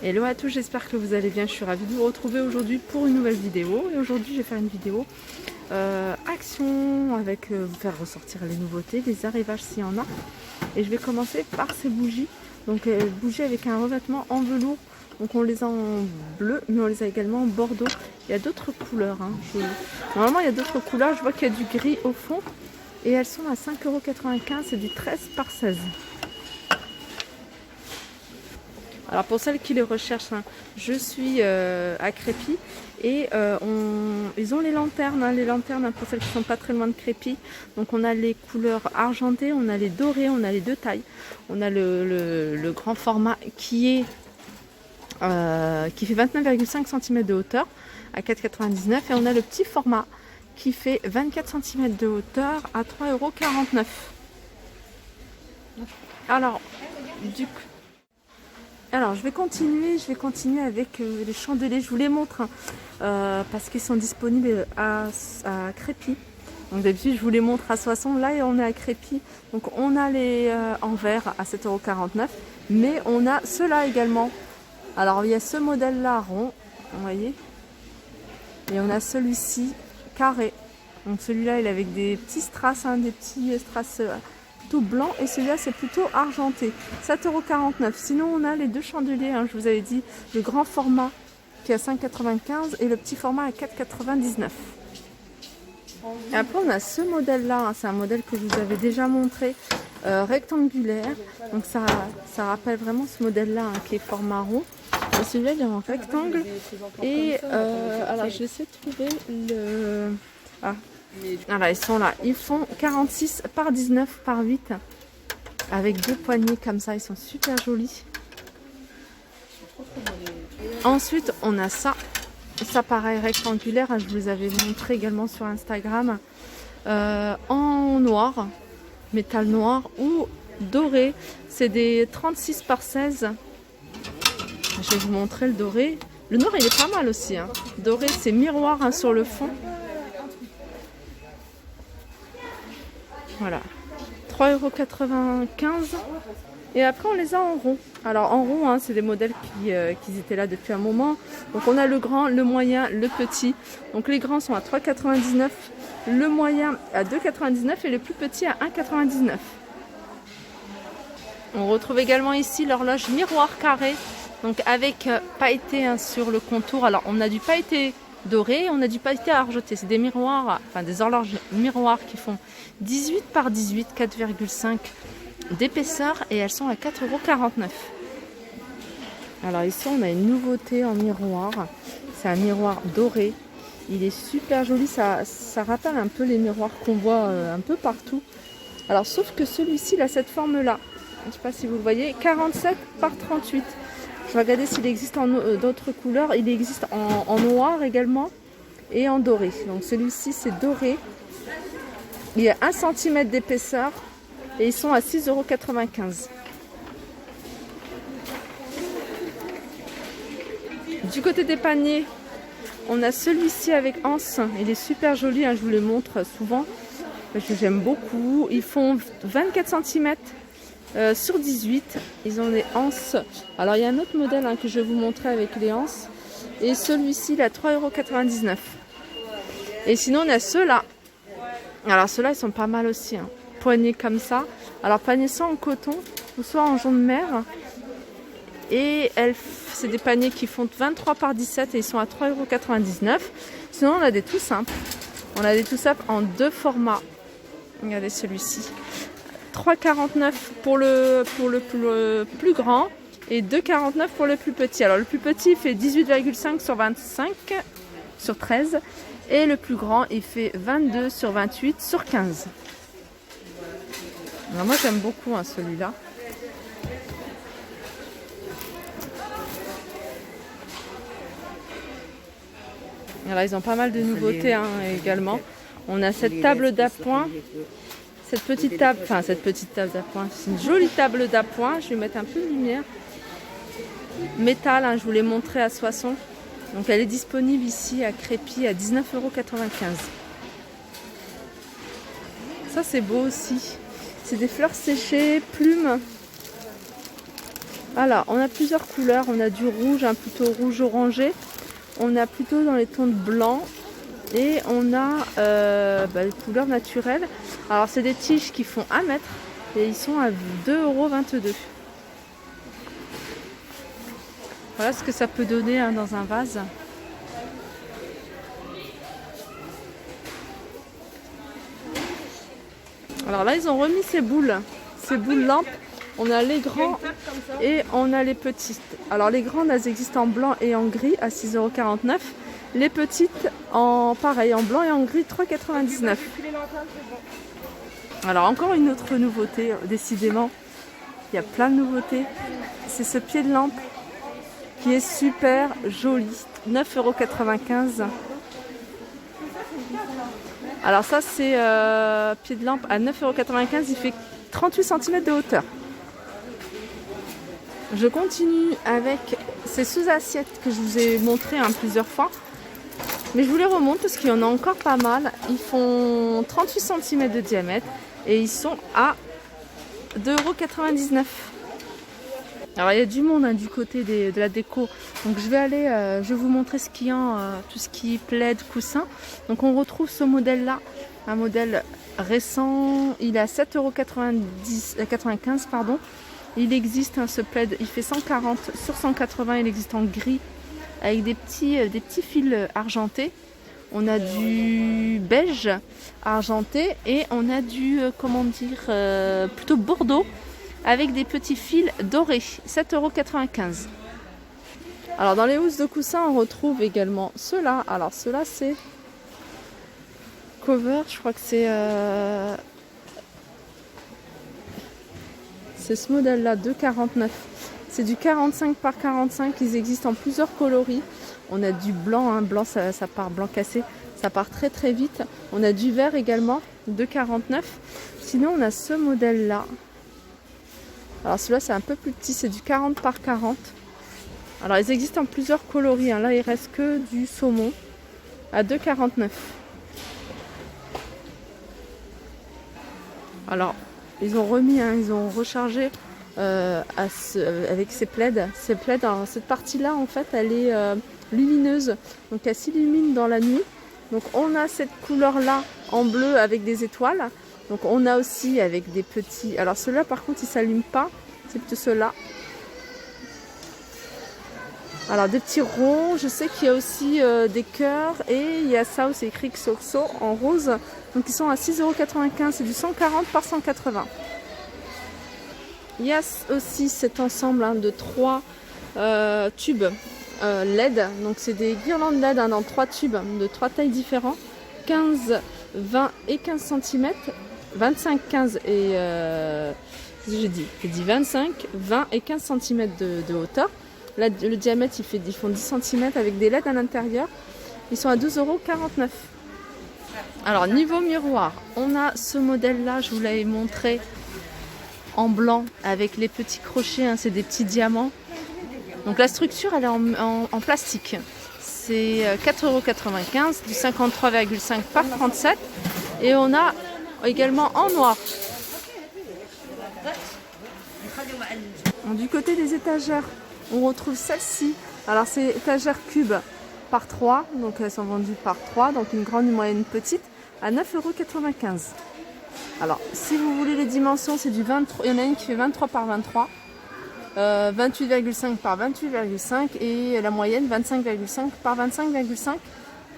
Hello à tous, j'espère que vous allez bien. Je suis ravie de vous retrouver aujourd'hui pour une nouvelle vidéo. Et aujourd'hui, je vais faire une vidéo action avec vous faire ressortir les nouveautés, les arrivages s'il y en a. Et je vais commencer par ces bougies. Donc bougies avec un revêtement en velours. Donc on les a en bleu, mais on les a également en bordeaux. Il y a d'autres couleurs. Hein. Normalement, il y a d'autres couleurs. Je vois qu'il y a du gris au fond. Et elles sont à 5,95 €. C'est du 13 par 16. Alors pour celles qui les recherchent, hein, je suis à Crépy et ils ont les lanternes, hein, pour celles qui ne sont pas très loin de Crépy. Donc on a les couleurs argentées, on a les dorées, on a les deux tailles. On a le grand format qui fait 29,5 cm de hauteur à 4,99 € et on a le petit format qui fait 24 cm de hauteur à 3,49 €. Alors, je vais continuer avec les chandeliers. Je vous les montre hein, parce qu'ils sont disponibles à Crépy. Donc d'habitude, je vous les montre à Soissons. Là, on est à Crépy. Donc on a les en verre à 7,49 €. Mais on a ceux-là également. Alors, il y a ce modèle-là rond, vous voyez. Et on a celui-ci carré. Donc celui-là, il est avec des petits strass, hein, des petits strass tout blanc, et celui-là c'est plutôt argenté, 7,49 €. Sinon on a les deux chandeliers, hein, je vous avais dit, le grand format qui est à 5,95 € et le petit format à 4,99 €. Et après on a ce modèle là, hein, c'est un modèle que je vous avais déjà montré, rectangulaire, donc ça rappelle vraiment ce modèle là, hein, qui est format rond. Et celui-là il est en rectangle et alors je vais essayer de trouver le... Voilà, ils sont là. Ils font 46 par 19 par 8 avec deux poignées comme ça. Ils sont super jolis. Ensuite, on a ça. Ça pareil rectangulaire. Je vous avais montré également sur Instagram. En noir, métal noir ou doré. C'est des 36 par 16. Je vais vous montrer le doré. Le noir, il est pas mal aussi. Hein. Doré, c'est miroir hein, sur le fond. Voilà, 3,95 €. Et après, on les a en rond. Alors, en rond, hein, c'est des modèles qui étaient là depuis un moment. Donc, on a le grand, le moyen, le petit. Donc, les grands sont à 3,99 €, le moyen à 2,99 € et le plus petit à 1,99 €. On retrouve également ici l'horloge miroir carré. Donc, avec pailleté hein, sur le contour. Alors, on a du pailleté doré, on a du pailleté argenté. C'est des miroirs, enfin des horloges miroirs qui font 18 par 18, 4,5 d'épaisseur et elles sont à 4,49 €. Alors ici on a une nouveauté en miroir, c'est un miroir doré, il est super joli, ça rappelle un peu les miroirs qu'on voit un peu partout. Alors sauf que celui-ci il a cette forme là, je ne sais pas si vous le voyez, 47 par 38. Je vais regarder s'il existe en d'autres couleurs. Il existe en noir également et en doré. Donc celui-ci c'est doré. Il y a 1 cm d'épaisseur et ils sont à 6,95 €. Du côté des paniers, on a celui-ci avec anse. Il est super joli, hein, je vous le montre souvent. J'aime beaucoup. Ils font 24 cm. Sur 18, ils ont des anses. Alors il y a un autre modèle hein, que je vais vous montrer avec les anses. Et celui-ci, il est à 3,99 €. Et sinon, on a ceux-là. Alors ceux-là, ils sont pas mal aussi. Hein. Poignets comme ça. Alors paniers soit en coton ou soit en jaune mer. Et c'est des paniers qui font 23 par 17 et ils sont à 3,99 €. Sinon, on a des tout simples. On a des tout simples en deux formats. Regardez celui-ci. 3,49 € pour le plus grand et 2,49 € pour le plus petit. Alors le plus petit fait 18,5 sur 25 sur 13 et le plus grand il fait 22 sur 28 sur 15. Alors moi j'aime beaucoup hein, celui-là. Alors ils ont pas mal de nouveautés hein, également. On a cette table d'appoint. Cette petite table d'appoint, c'est une jolie table d'appoint. Je vais mettre un peu de lumière. Métal, hein, je vous l'ai montré à Soissons. Donc elle est disponible ici à Crépy à 19,95 €. Ça c'est beau aussi. C'est des fleurs séchées, plumes. Alors, on a plusieurs couleurs. On a du rouge, un plutôt rouge orangé. On a plutôt dans les tons de blanc. Et on a les couleurs naturelles. Alors, c'est des tiges qui font 1 mètre. Et ils sont à 2,22 €. Voilà ce que ça peut donner hein, dans un vase. Alors là, ils ont remis ces boules lampes. On a les grands et on a les petites. Alors les grandes, elles existent en blanc et en gris à 6,49 €. Les petites, pareil, en blanc et en gris, 3,99 €. Alors encore une autre nouveauté, décidément. Il y a plein de nouveautés. C'est ce pied de lampe qui est super joli. 9,95 €. Alors ça c'est pied de lampe à 9,95 €, il fait 38 cm de hauteur. Je continue avec ces sous-assiettes que je vous ai montré plusieurs fois. Mais je vous les remonte parce qu'il y en a encore pas mal. Ils font 38 cm de diamètre et ils sont à 2,99 €. Alors il y a du monde du côté de la déco. Donc je vais vous montrer ce qu'il y a, tout ce qui plaid, coussin. Donc on retrouve ce modèle-là, un modèle récent. Il est à 7,95 €. Il existe ce plaid, il fait 140 sur 180. Il existe en gris avec des petits fils argentés. On a du beige argenté et on a du plutôt bordeaux, avec des petits fils dorés, 7,95 €. Alors dans les housses de coussin, on retrouve également ceux-là. Alors ceux-là, c'est cover, je crois que c'est ce modèle-là, 2,49 €. C'est du 45 par 45, ils existent en plusieurs coloris. On a du blanc, blanc ça part, blanc cassé, ça part très très vite. On a du vert également, 2,49 €. Sinon on a ce modèle-là. Alors celui-là c'est un peu plus petit, c'est du 40 par 40. Alors ils existent en plusieurs coloris, là il reste que du saumon à 2,49 €. Alors ils ont remis, ils ont rechargé avec ces plaids. Alors, cette partie-là en fait elle est lumineuse, donc elle s'illumine dans la nuit. Donc on a cette couleur-là en bleu avec des étoiles. Donc on a aussi avec des petits... Alors ceux-là par contre ils ne s'allument pas, c'est plutôt ceux-là. Alors des petits ronds, je sais qu'il y a aussi des cœurs et il y a ça aussi écrit XOXO en rose. Donc ils sont à 6,95 €, c'est du 140 par 180. Il y a aussi cet ensemble de 3 tubes LED. Donc c'est des guirlandes LED dans 3 tubes de 3 tailles différentes. 15, 20 et 15 cm. 25, 15 et... j'ai dit 25, 20 et 15 cm de hauteur. Là, le diamètre, ils font 10 cm avec des LED à l'intérieur. Ils sont à 12,49 €. Alors, niveau miroir, on a ce modèle-là, je vous l'avais montré, en blanc, avec les petits crochets, c'est des petits diamants. Donc la structure, elle est en plastique. C'est 4,95 €, du 53,5 par 37. Et on a également en noir. Du côté des étagères, on retrouve celle-ci. Alors c'est étagère cube par 3, donc elles sont vendues par 3, donc une grande, une moyenne, une petite, à 9,95 €. Alors si vous voulez les dimensions, c'est du 23, il y en a une qui fait 23 par 23, 28,5 par 28,5 et la moyenne 25,5 par 25,5.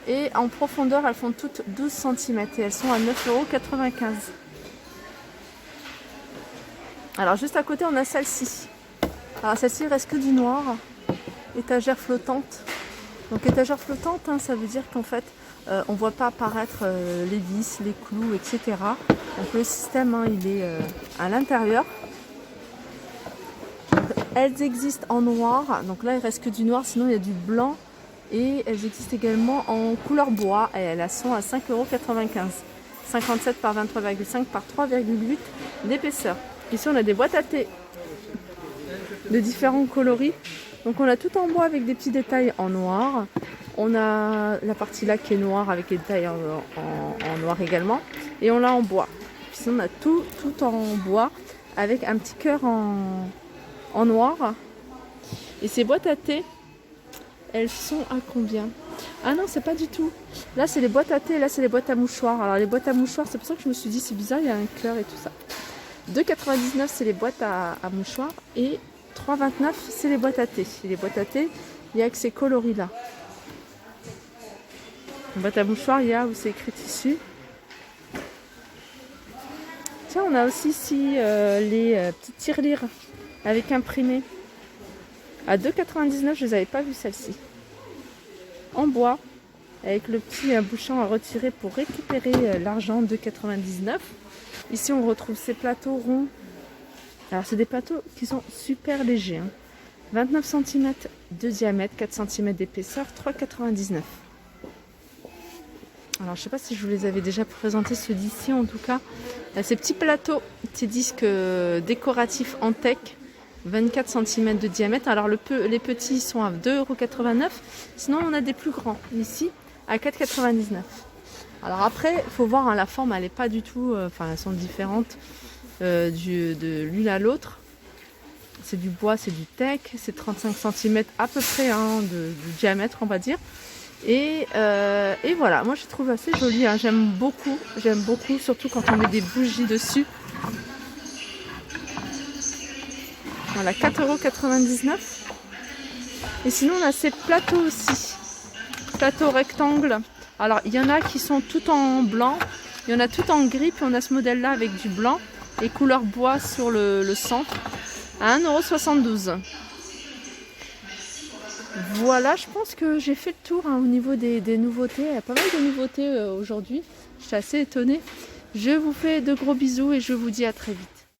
Et en profondeur, elles font toutes 12 cm et elles sont à 9,95 €. Alors juste à côté, on a celle-ci. Alors celle-ci, il reste que du noir. Étagère flottante. Donc étagère flottante, ça veut dire qu'en fait, on ne voit pas apparaître les vis, les clous, etc. Donc le système, il est à l'intérieur. Elles existent en noir. Donc là, il reste que du noir. Sinon, il y a du blanc. Et elles existent également en couleur bois. Et elles sont à 5,95 €. 57 par 23,5 par 3,8 d'épaisseur. Ici, on a des boîtes à thé de différents coloris. Donc on a tout en bois avec des petits détails en noir. On a la partie là qui est noire avec les détails en noir également. Et on l'a en bois. Puis on a tout en bois avec un petit cœur en noir. Et ces boîtes à thé, elles sont à combien? Ah non, c'est pas du tout. Là, c'est les boîtes à thé, là, c'est les boîtes à mouchoirs. Alors, les boîtes à mouchoirs, c'est pour ça que je me suis dit, c'est bizarre, il y a un cœur et tout ça. 2,99 c'est les boîtes à mouchoirs. Et 3,29 c'est les boîtes à thé. Et les boîtes à thé, il y a que ces coloris-là. Les boîtes à mouchoirs, il y a où c'est écrit tissu. Tiens, on a aussi ici les petites tirelires avec imprimé. À 2,99 je les avais pas vues celles-ci. En bois, avec le petit bouchon à retirer pour récupérer l'argent, 2,99. Ici, on retrouve ces plateaux ronds. Alors, c'est des plateaux qui sont super légers. 29 cm de diamètre, 4 cm d'épaisseur, 3,99. Alors, je ne sais pas si je vous les avais déjà présentés, ceux d'ici en tout cas. Ces petits plateaux, ces disques décoratifs en teck, 24 cm de diamètre. Alors, les petits sont à 2,89 €. Sinon, on a des plus grands ici à 4,99 €. Alors après, il faut voir, hein, la forme, elle n'est pas du tout... Enfin, elles sont différentes de l'une à l'autre. C'est du bois, c'est du teck, c'est 35 cm à peu près du diamètre, on va dire. Et voilà, moi je trouve assez joli, hein. J'aime beaucoup, surtout quand on met des bougies dessus. Voilà, 4,99 €. Et sinon, on a ces plateaux aussi. Plateaux rectangles. Alors, il y en a qui sont tout en blanc, il y en a tout en gris, puis on a ce modèle-là avec du blanc et couleur bois sur le centre, à 1,72 €. Voilà, je pense que j'ai fait le tour, hein, au niveau des nouveautés. Il y a pas mal de nouveautés aujourd'hui, je suis assez étonnée. Je vous fais de gros bisous et je vous dis à très vite.